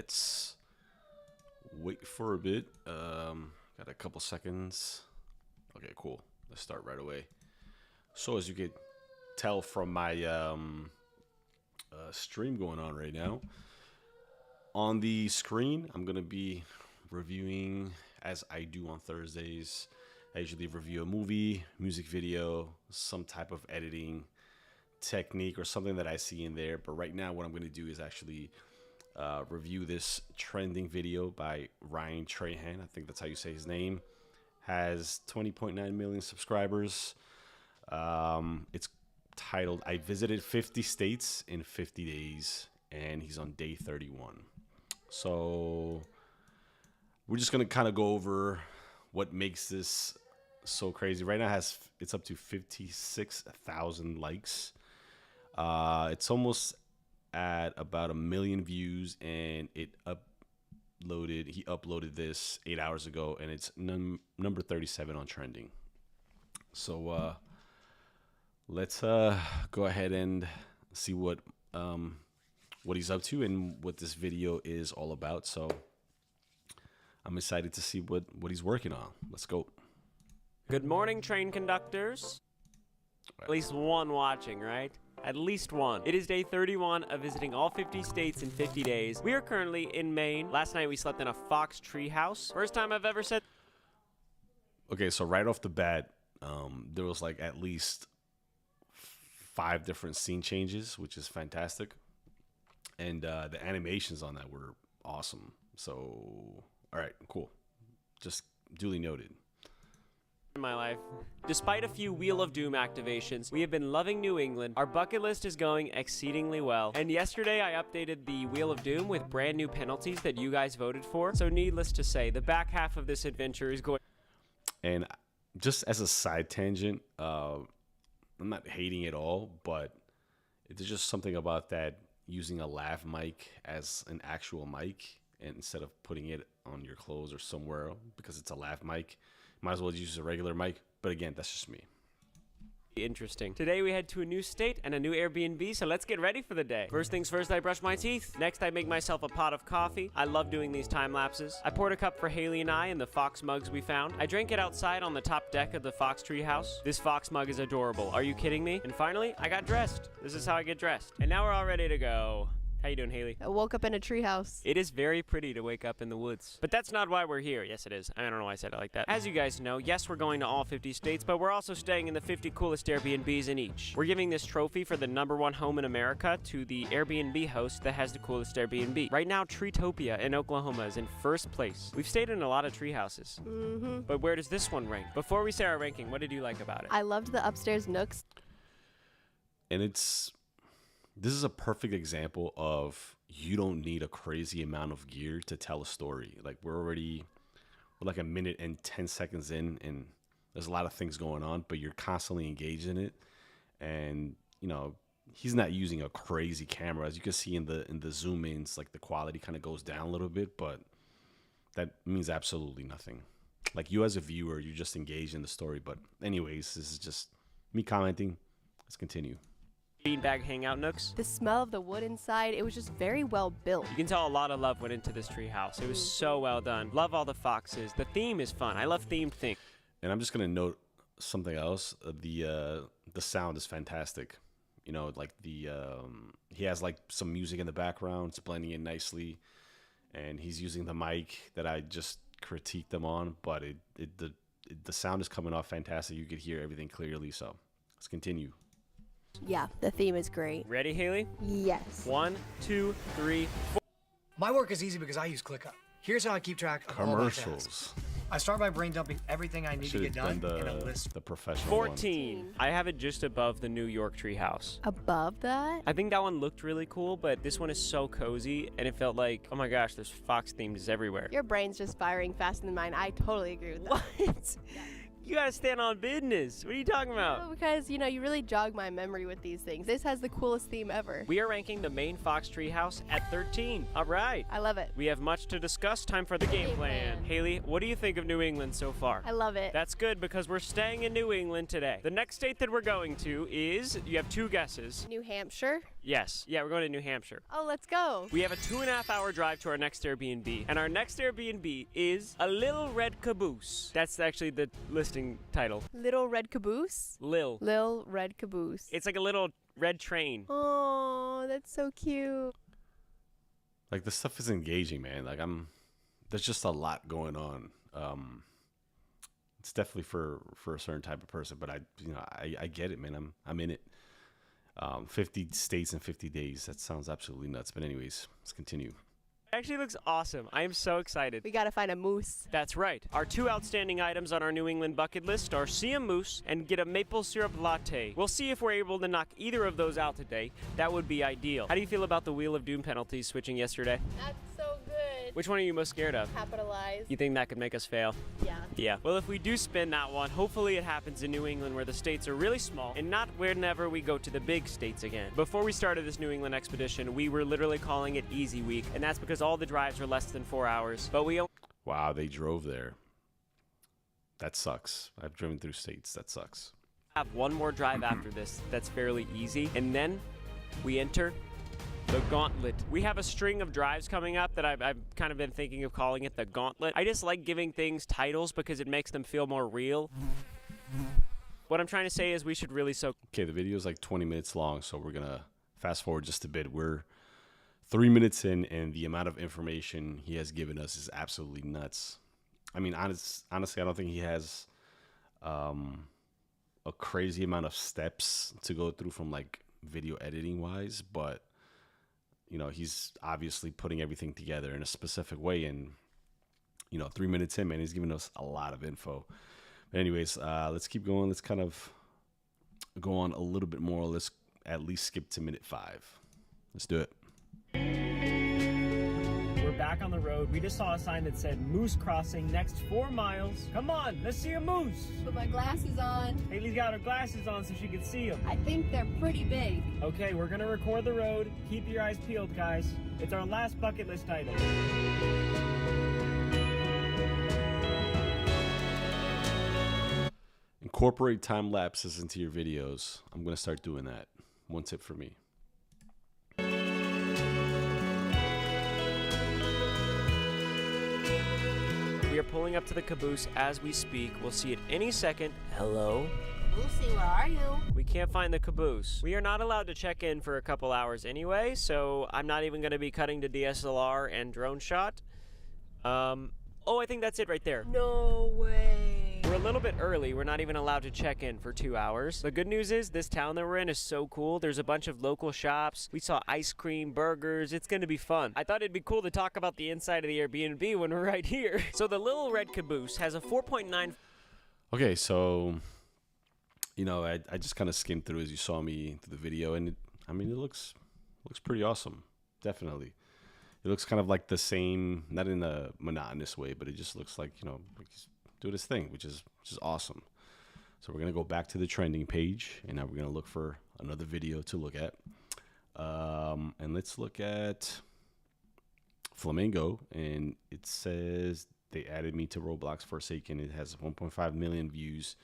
let's wait for a bit. Got a couple seconds. Okay, cool. Let's start right away. So as you can tell from my stream going on right now, on the screen, I'm going to be reviewing, as I do on Thursdays. I usually review a movie, music video, some type of editing technique or something that I see in there. But right now what I'm going to do is actually review this trending video by Ryan Trahan. I think that's how you say his name. Has 20.9 million subscribers. It's titled I Visited 50 States in 50 Days, and he's on day 31. So we're just going to kind of go over what makes this so crazy. Right now it's up to 56,000 likes. It's almost at about 1 million views, and he uploaded this 8 hours ago, and it's number 37 on trending. So let's go ahead and see what he's up to and what this video is all about. So I'm excited to see what he's working on. Let's go. Good morning, train conductors. At least one watching, right? At least one. It is day 31 of visiting all 50 states in 50 days. We are currently in Maine. Last night we slept in a fox tree house. First time I've ever said. Okay, so right off the bat, there was like at least 5 different scene changes, which is fantastic. And the animations on that were awesome. So, all right, cool. Just duly noted. In my life. Despite a few Wheel of Doom activations, we have been loving New England. Our bucket list is going exceedingly well. And yesterday I updated the Wheel of Doom with brand new penalties that you guys voted for. So needless to say, the back half of this adventure is going. And just as a side tangent, I'm not hating it all, but there's just something about that using a lav mic as an actual mic, and instead of putting it on your clothes or somewhere because it's a lav mic, might as well use a regular mic. But again, that's just me. Interesting. Today we head to a new state and a new Airbnb, so let's get ready for the day. First things first, I brush my teeth. Next, I make myself a pot of coffee. I love doing these time lapses. I poured a cup for Haley and I in the fox mugs we found. I drank it outside on the top deck of the fox tree house. This fox mug is adorable. Are you kidding me? And finally, I got dressed. This is how I get dressed. And now we're all ready to go. How you doing, Haley? I woke up in a treehouse. It is very pretty to wake up in the woods. But that's not why we're here. Yes, it is. I don't know why I said it like that. As you guys know, yes, we're going to all 50 states, but we're also staying in the 50 coolest Airbnbs in each. We're giving this trophy for the #1 home in America to the Airbnb host that has the coolest Airbnb. Right now, Treetopia in Oklahoma is in first place. We've stayed in a lot of tree houses. But where does this one rank? Before we say our ranking, what did you like about it? I loved the upstairs nooks. And this is a perfect example of you don't need a crazy amount of gear to tell a story. Like we're like 1 minute and 10 seconds in, and there's a lot of things going on, but you're constantly engaged in it. And you know, he's not using a crazy camera. As you can see in the zoom ins, like the quality kind of goes down a little bit, but that means absolutely nothing. Like you as a viewer, you're just engaged in the story. But anyways, this is just me commenting. Let's continue. Beanbag hangout nooks. The smell of the wood inside, it was just very well built. You can tell a lot of love went into this tree house. It was so well done. Love all the foxes. The theme is fun. I love themed things. And I'm just gonna note something else. The sound is fantastic. You know, like he has like some music in the background. It's blending in nicely, and he's using the mic that I just critiqued them on. But the sound is coming off fantastic. You could hear everything clearly. So let's continue. Yeah, the theme is great. Ready, Haley? Yes. 1, 2, 3, 4. My work is easy because I use ClickUp. Here's how I keep track of all my tasks. I start by brain dumping everything I need to get done in a list. The professional 14. one. I have it just above the New York treehouse. Above that? I think that one looked really cool, but this one is so cozy, and it felt like, oh my gosh, there's fox themes everywhere. Your brain's just firing faster than mine. I totally agree with that. What? You gotta stand on business. What are you talking about? Oh, because, you know, you really jog my memory with these things. This has the coolest theme ever. We are ranking the Maine Fox Treehouse at 13. All right. I love it. We have much to discuss. Time for the game plan. Haley, what do you think of New England so far? I love it. That's good because we're staying in New England today. The next state that we're going to is, you have 2 guesses. New Hampshire. Yes. Yeah, we're going to New Hampshire. Oh, let's go. We have a 2.5-hour drive to our next Airbnb, and our next Airbnb is a Little Red Caboose. That's actually the listing title. Little red caboose? Lil. Lil red caboose. It's like a little red train. Oh, that's so cute. Like, the stuff is engaging, man. Like, there's just a lot going on. It's definitely for a certain type of person, but I get it, man. I'm in it. 50 states in 50 days. That sounds absolutely nuts. But anyways, let's continue. It actually looks awesome. I am so excited. We gotta find a moose. That's right. Our 2 outstanding items on our New England bucket list are see a moose and get a maple syrup latte. We'll see if we're able to knock either of those out today. That would be ideal. How do you feel about the Wheel of Doom penalties switching yesterday? That's so good. Which one are you most scared of? Capitalize. You think that could make us fail? Yeah. Yeah. Well, if we do spin that one, hopefully it happens in New England where the states are really small and not whenever we go to the big states again. Before we started this New England expedition, we were literally calling it Easy Week, and that's because all the drives are less than 4 hours. But we Wow, they drove there. That sucks. I've driven through states. That sucks. have one more drive after this that's fairly easy, and then we enter the Gauntlet. We have a string of drives coming up that I've kind of been thinking of calling it the Gauntlet. I just like giving things titles because it makes them feel more real. What I'm trying to say is we should really soak. Okay, the video is like 20 minutes long, so we're going to fast forward just a bit. We're 3 minutes in, and the amount of information he has given us is absolutely nuts. I mean, honestly, I don't think he has a crazy amount of steps to go through from like video editing wise, but you know, he's obviously putting everything together in a specific way. And, 3 minutes in, man, he's giving us a lot of info. But anyways, let's keep going. Let's kind of go on a little bit more. Let's at least skip to minute 5. Let's do it. We're back on the road. We just saw a sign that said Moose Crossing next 4 miles. Come on, let's see a moose. Put my glasses on. Haley's got her glasses on so she can see them. I think they're pretty big. Okay, we're gonna record the road. Keep your eyes peeled, guys. It's our last bucket list item. Incorporate time lapses into your videos. I'm going to start doing that. One tip for me. We are pulling up to the caboose as we speak. We'll see it any second. Hello? Lucy, where are you? We can't find the caboose. We are not allowed to check in for a couple hours anyway, so I'm not even going to be cutting to DSLR and drone shot. Oh, I think that's it right there. No way. We're a little bit early. We're not even allowed to check in for 2 hours. The good news is this town that we're in is so cool. There's a bunch of local shops. We saw ice cream, burgers. It's going to be fun. I thought it'd be cool to talk about the inside of the Airbnb when we're right here. So the Little Red Caboose has a 4.9. Okay, so, I just kind of skimmed through as you saw me through the video, and it looks pretty awesome. Definitely. It looks kind of like the same, not in a monotonous way, but it just looks like, like he's doing his thing, which is awesome. So we're going to go back to the trending page, and now we're going to look for another video to look at. And let's look at Flamingo, and it says they added me to Roblox Forsaken. It has 1.5 million views,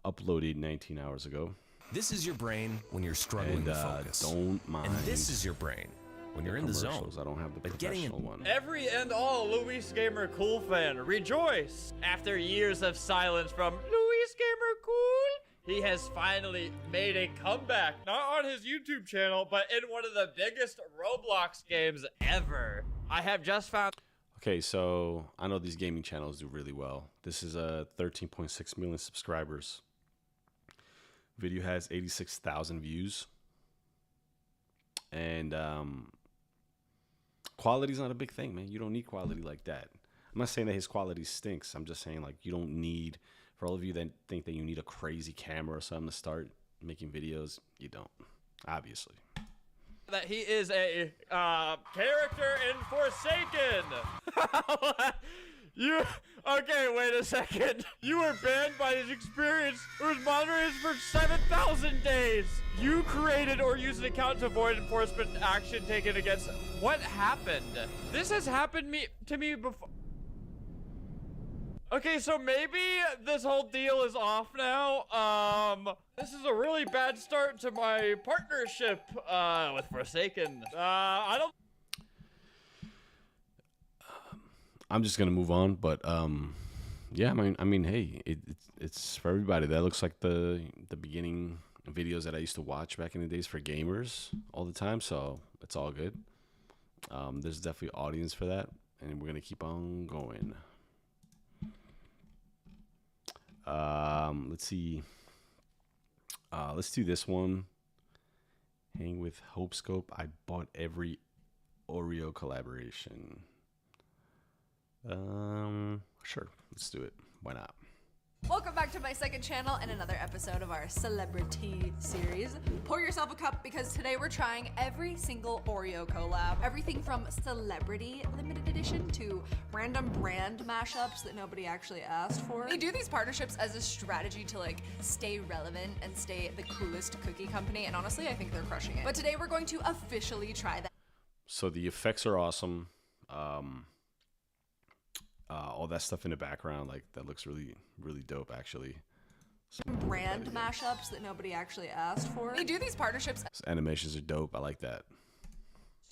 uploaded 19 hours ago. This is your brain when you're struggling to focus. Don't mind. And this is your brain when you're in the zone. I don't have the But getting professional one. Every and all Luis Gamer Cool fan rejoice! After years of silence from Luis Gamer Cool, he has finally made a comeback. Not on his YouTube channel, but in one of the biggest Roblox games ever. I have just found... Okay, so I know these gaming channels do really well. This is 13.6 million subscribers. Video has 86,000 views. And quality's not a big thing, man. You don't need quality like that. I'm not saying that his quality stinks. I'm just saying, like, you don't need, for all of you that think that you need a crazy camera or something to start making videos, you don't, obviously. that he is a character in Forsaken. Okay, wait a second. You were banned by his experience whose moderators for 7,000 days. You created or used an account to avoid enforcement action taken against... What happened? This has happened to me before. Okay, so maybe this whole deal is off now. This is a really bad start to my partnership, with Forsaken. I don't... I'm just gonna move on, but yeah, I mean, hey, it's for everybody. That looks like the beginning videos that I used to watch back in the days for gamers all the time, so it's all good. There's definitely audience for that, and we're gonna keep on going. Let's see. Let's do this one. Hang with Hope Scope. I bought every Oreo collaboration. Sure, let's do it. Why not? Welcome back to my second channel and another episode of our celebrity series. Pour yourself a cup because today we're trying every single Oreo collab. Everything from celebrity limited edition to random brand mashups that nobody actually asked for. They do these partnerships as a strategy to like stay relevant and stay the coolest cookie company, and honestly I think they're crushing it. But today we're going to officially try that. So the effects are awesome. All that stuff in the background, like that looks really, really dope actually. Brand mashups that nobody actually asked for. They do these partnerships. These animations are dope. I like that.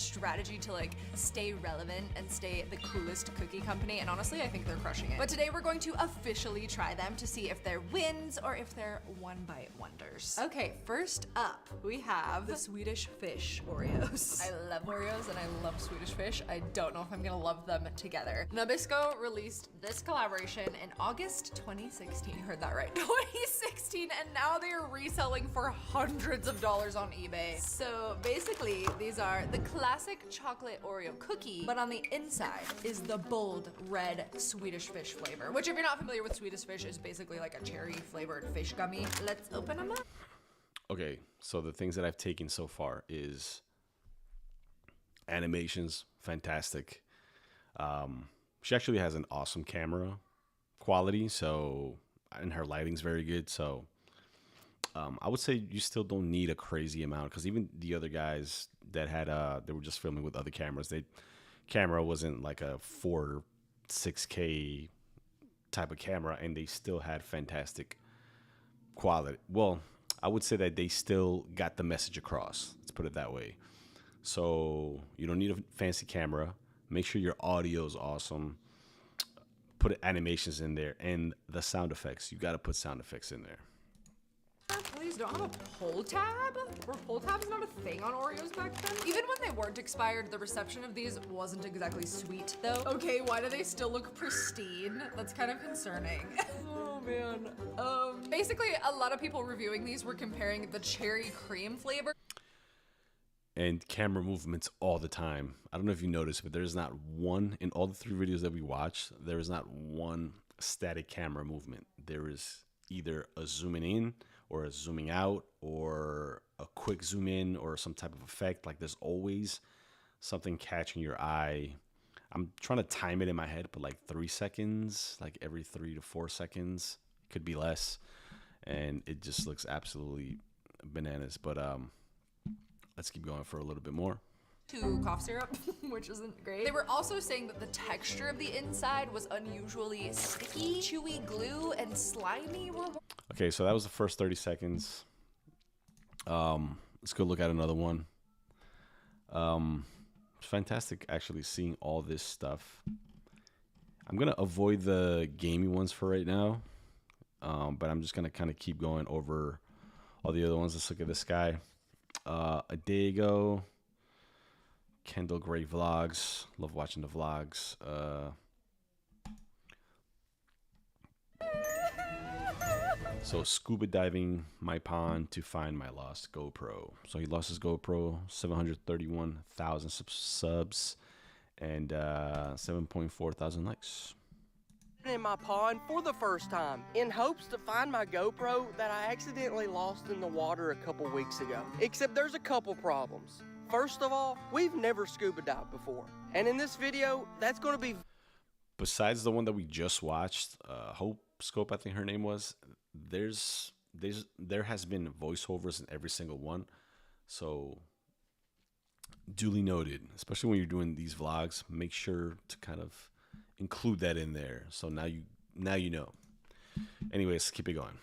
Strategy to like stay relevant and stay the coolest cookie company, and honestly I think they're crushing it. But today we're going to officially try them to see if they're wins or if they're one bite wonders. Okay, first up we have the Swedish Fish Oreos. I love Oreos and I love Swedish Fish. I don't know if I'm gonna love them together. Nabisco released this collaboration in August 2016. You heard that right. 2016, and now they are reselling for hundreds of dollars on eBay. So basically these are the classic chocolate Oreo cookie, but on the inside is the bold red Swedish Fish flavor, which if you're not familiar with Swedish Fish is basically like a cherry flavored fish gummy. Let's open them up. Okay, so the things that I've taken so far is animations, fantastic. She actually has an awesome camera quality, so, and her lighting's very good, so I would say you still don't need a crazy amount, because even the other guys that had they were just filming with other cameras, camera wasn't like a 6K type of camera, and they still had fantastic quality. Well, I would say that they still got the message across, let's put it that way. So you don't need a fancy camera. Make sure your audio is awesome. Put animations in there, and the sound effects, you got to put sound effects in there. Please don't have a pull tab? Were pull tabs not a thing on Oreos back then? Even when they weren't expired, the reception of these wasn't exactly sweet though. Okay, why do they still look pristine? That's kind of concerning. Oh man. Basically a lot of people reviewing these were comparing the cherry cream flavor and camera movements all the time. I don't know if you noticed, but there's not one, in all the 3 videos that we watched, there is not one static camera movement. There is either a zooming in or a zooming out or a quick zoom in or some type of effect. Like there's always something catching your eye. I'm trying to time it in my head, but like 3 seconds, like every 3 to 4 seconds, could be less. And it just looks absolutely bananas. But let's keep going for a little bit more. To cough syrup, which isn't great. They were also saying that the texture of the inside was unusually sticky, chewy glue, and slimy. Okay, so that was the first 30 seconds. Let's go look at another one. It's fantastic actually seeing all this stuff. I'm gonna avoid the gamey ones for right now, but I'm just gonna kind of keep going over all the other ones. Let's look at this guy. A day ago, Kendall Gray vlogs. Love watching the vlogs. So scuba diving my pond to find my lost GoPro. So he lost his GoPro, 731,000 subs, and 7.4 thousand likes. In my pond for the first time in hopes to find my GoPro that I accidentally lost in the water a couple weeks ago. Except there's a couple problems. First of all, we've never scuba dived before. And in this video, that's going to be... Besides the one that we just watched, Hope Scope, I think her name was, there has been voiceovers in every single one. So duly noted, especially when you're doing these vlogs, make sure to kind of include that in there. So now now you know. Anyways, keep it going.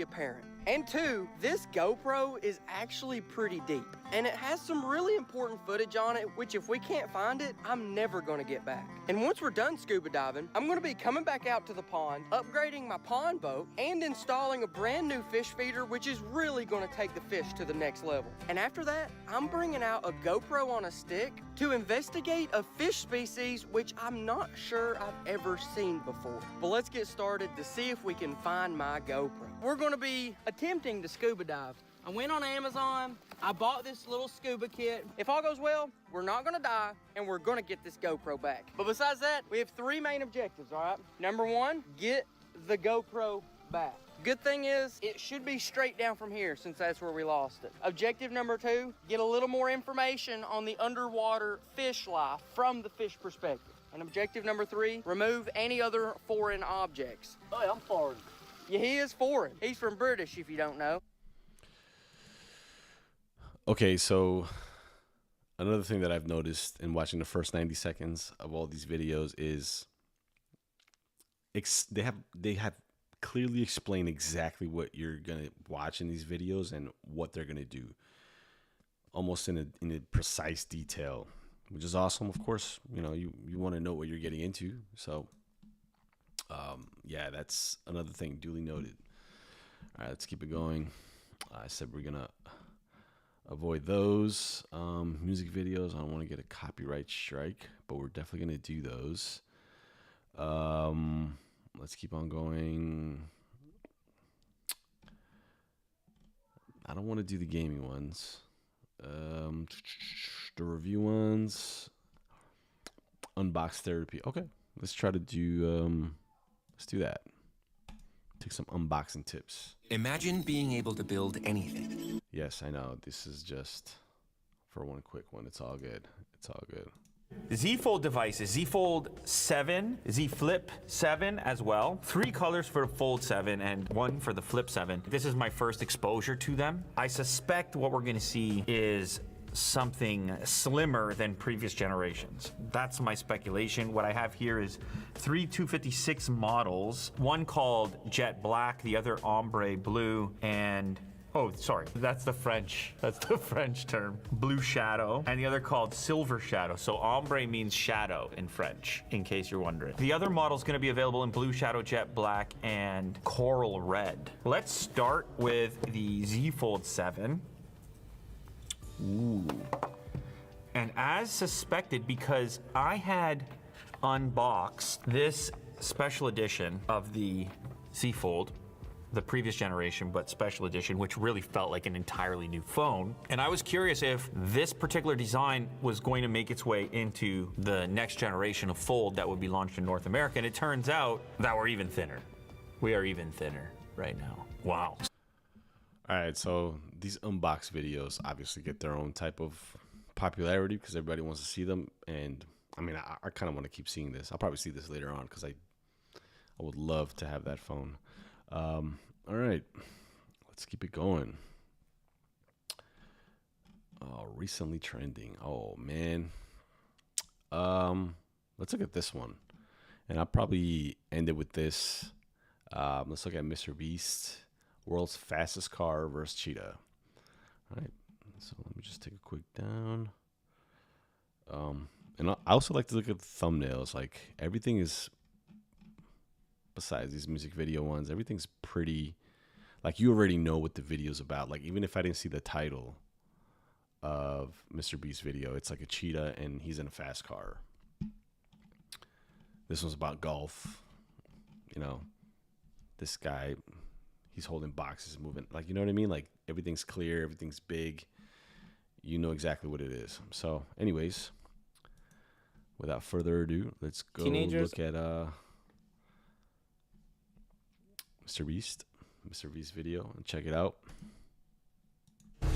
Apparent. And 2, this GoPro is actually pretty deep, and it has some really important footage on it, which if we can't find it, I'm never gonna get back. And once we're done scuba diving, I'm gonna be coming back out to the pond, upgrading my pond boat, and installing a brand new fish feeder, which is really gonna take the fish to the next level. And after that, I'm bringing out a GoPro on a stick to investigate a fish species which I'm not sure I've ever seen before. But let's get started to see if we can find my GoPro. We're gonna be attempting to scuba dive. I went on Amazon, I bought this little scuba kit. If all goes well, we're not gonna die, and we're gonna get this GoPro back. But besides that, we have 3 main objectives, all right? Number 1, get the GoPro back. Good thing is, it should be straight down from here since that's where we lost it. Objective number 2, get a little more information on the underwater fish life from the fish perspective. And objective number 3, remove any other foreign objects. Oh, I'm foreign. Yeah, he is foreign. He's from British, if you don't know. Okay, so another thing that I've noticed in watching the first 90 seconds of all these videos is they have clearly explained exactly what you're gonna watch in these videos and what they're gonna do, almost in a precise detail, which is awesome. Of course, you know, you want to know what you're getting into, so yeah, that's another thing duly noted. All right, let's keep it going. I said we're gonna avoid those music videos. I don't want to get a copyright strike, but we're definitely gonna do those. Let's keep on going. I don't want to do the gaming ones. The review ones. Unbox therapy. Okay, let's try to do. Let's do that. Take some unboxing tips. Imagine being able to build anything. Yes, I know. This is just for one quick one. It's all good. It's all good. Z Fold devices, Z Fold 7, Z Flip 7 as well. 3 colors for Fold 7 and 1 for the Flip 7. This is my first exposure to them. I suspect what we're gonna see is something slimmer than previous generations. That's my speculation. What I have here is 3 256 models, one called Jet Black, the other Ombre Blue, and oh, sorry, that's the French term. Blue Shadow, and the other called Silver Shadow. So ombre means shadow in French, in case you're wondering. The other model's gonna be available in Blue Shadow, Jet Black, and Coral Red. Let's start with the Z Fold 7. Ooh. And as suspected, because I had unboxed this special edition of the Z Fold, the previous generation, but special edition, which really felt like an entirely new phone. And I was curious if this particular design was going to make its way into the next generation of Fold that would be launched in North America. And it turns out that we're even thinner. We are even thinner right now. Wow. All right, so these unbox videos obviously get their own type of popularity because everybody wants to see them. And I mean, I kind of want to keep seeing this. I'll probably see this later on because I would love to have that phone. All right, let's keep it going. Oh, recently trending. Oh man. Let's look at this one, and I'll probably end it with this. Let's look at Mr. Beast, world's fastest car versus cheetah. All right, so let me just take a quick down. And I also like to look at the thumbnails. Like everything is, besides these music video ones, everything's pretty, like you already know what the video's about. Like even if I didn't see the title of Mr. Beast's video, it's like a cheetah and he's in a fast car. This one's about golf. You know, this guy, he's holding boxes, moving, like, you know what I mean? Like everything's clear, everything's big. You know exactly what it is. So anyways, without further ado, let's go look at Mr. Beast video and check it out.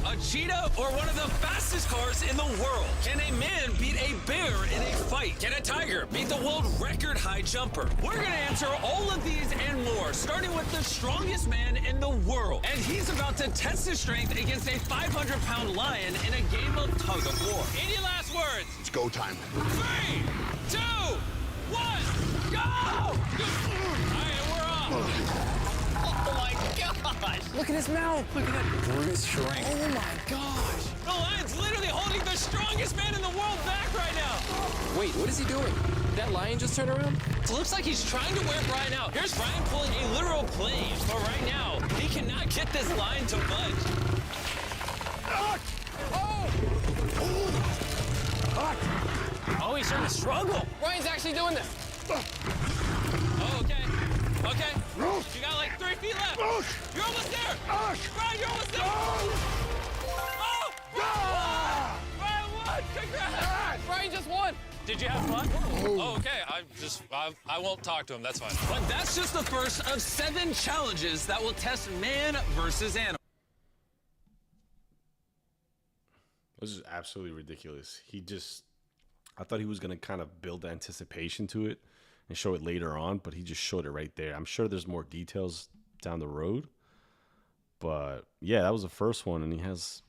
A cheetah or one of the fastest cars in the world? Can a man beat a bear in a fight? Can a tiger beat the world record high jumper? We're gonna answer all of these and more, starting with the strongest man in the world. And he's about to test his strength against a 500-pound lion in a game of tug of war. Any last words? It's go time. 3, 2, 1, go! All right, we're off. Oh my gosh! Look at his mouth. Look at that bruised shrink. Oh my gosh. The lion's literally holding the strongest man in the world back right now. Wait, what is he doing? Did that lion just turn around? It looks like he's trying to wear Brian out. Here's Brian pulling a literal plane, but right now, he cannot get this lion to budge. Oh, he's starting to struggle. Ryan's actually doing this. Oh, okay. Okay. You got like 3 feet left. You're almost there. Brian, you're almost there. Oh! Brian won! Congrats! Brian just won. Did you have fun? Oh, okay. I won't talk to him. That's fine. But that's just the first of 7 challenges that will test man versus animal. This is absolutely ridiculous. I thought he was going to kind of build anticipation to it and show it later on, but he just showed it right there. I'm sure there's more details down the road. But yeah, that was the first one, and he has,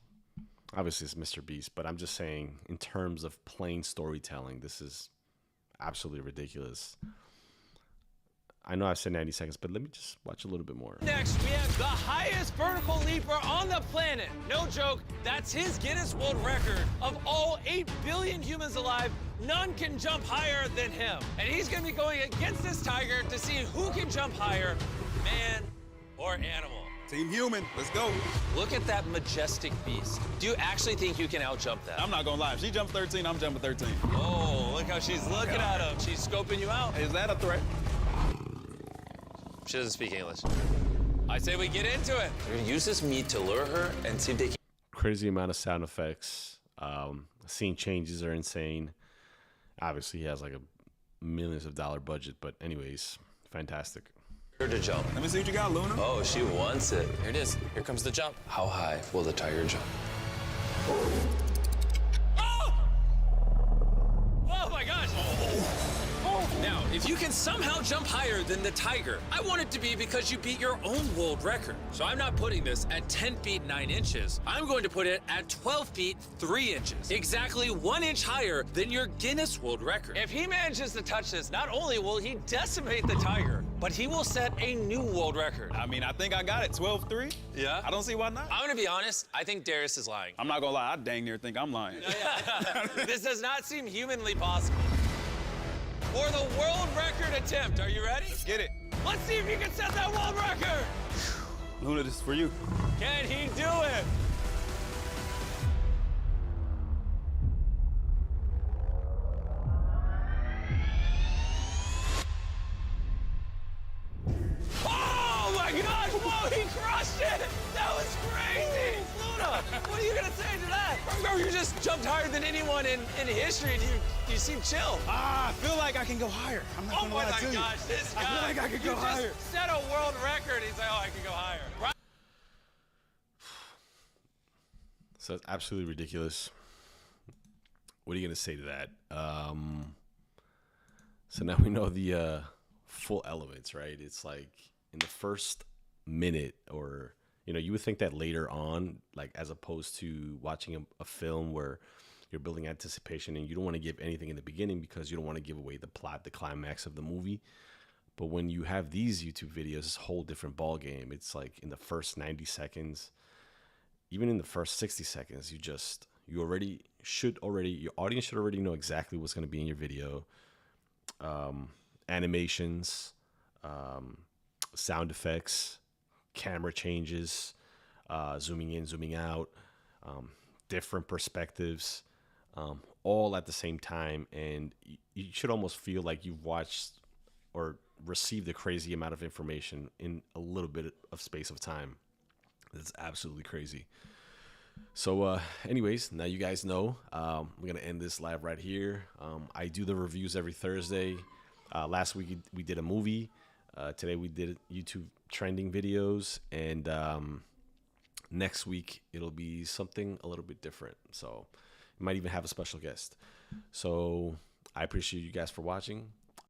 obviously it's Mr. Beast, but I'm just saying in terms of plain storytelling, this is absolutely ridiculous. I know I said 90 seconds, but let me just watch a little bit more. Next, we have the highest vertical leaper on the planet. No joke, that's his Guinness World Record. Of all 8 billion humans alive, none can jump higher than him. And he's gonna be going against this tiger to see who can jump higher, man or animal. Team human, let's go. Look at that majestic beast. Do you actually think you can outjump that? I'm not gonna lie, if she jumped 13, I'm jumping 13. Oh, look how she's looking at him. She's scoping you out. Is that a threat? She doesn't speak English. I say we get into it. We're gonna use this meat to lure her and see if they can. Crazy amount of sound effects. Scene changes are insane. Obviously, he has like a millions of dollar budget, but anyways, fantastic. Her to jump. Let me see what you got, Luna. Oh, she wants it. Here it is. Here comes the jump. How high will the tiger jump? Oh! Oh my gosh! Now, if you can somehow jump higher than the tiger, I want it to be because you beat your own world record. So I'm not putting this at 10 feet 9 inches. I'm going to put it at 12 feet 3 inches. Exactly 1 inch higher than your Guinness World Record. If he manages to touch this, not only will he decimate the tiger, but he will set a new world record. I mean, I think I got it, 12-3. Yeah? I don't see why not. I'm gonna be honest, I think Darius is lying. I'm not gonna lie, I dang near think I'm lying. This does not seem humanly possible. For the world record attempt, are you ready? Let's get it. Let's see if you can set that world record. Luna, this is for you. Can he do it? Oh my gosh, whoa, he crushed it. That was crazy. Luna, what are you gonna say to that? Bro, you just jumped higher than anyone in history, and you seem chill. I feel like I can go higher. I'm not gonna lie to you. Oh my gosh, this guy. I feel like I could go higher. Just set a world record. He's like, oh, I can go higher. Right? So it's absolutely ridiculous. What are you gonna say to that? So now we know the full elements, right? It's like in the first minute, or you would think that later on, like as opposed to watching a film where you're building anticipation and you don't want to give anything in the beginning because you don't want to give away the plot, the climax of the movie. But when you have these YouTube videos, it's a whole different ball game. It's like in the first 90 seconds, even in the first 60 seconds, your audience should already know exactly what's going to be in your video. Animations, sound effects, camera changes, zooming in, zooming out, different perspectives, all at the same time. And you should almost feel like you've watched or received a crazy amount of information in a little bit of space of time. It's absolutely crazy. So anyways, now you guys know. We're going to end this live right here. I do the reviews every Thursday. Last week we did a movie. Today we did YouTube trending videos. And next week it'll be something a little bit different. So we might even have a special guest. So I appreciate you guys for watching.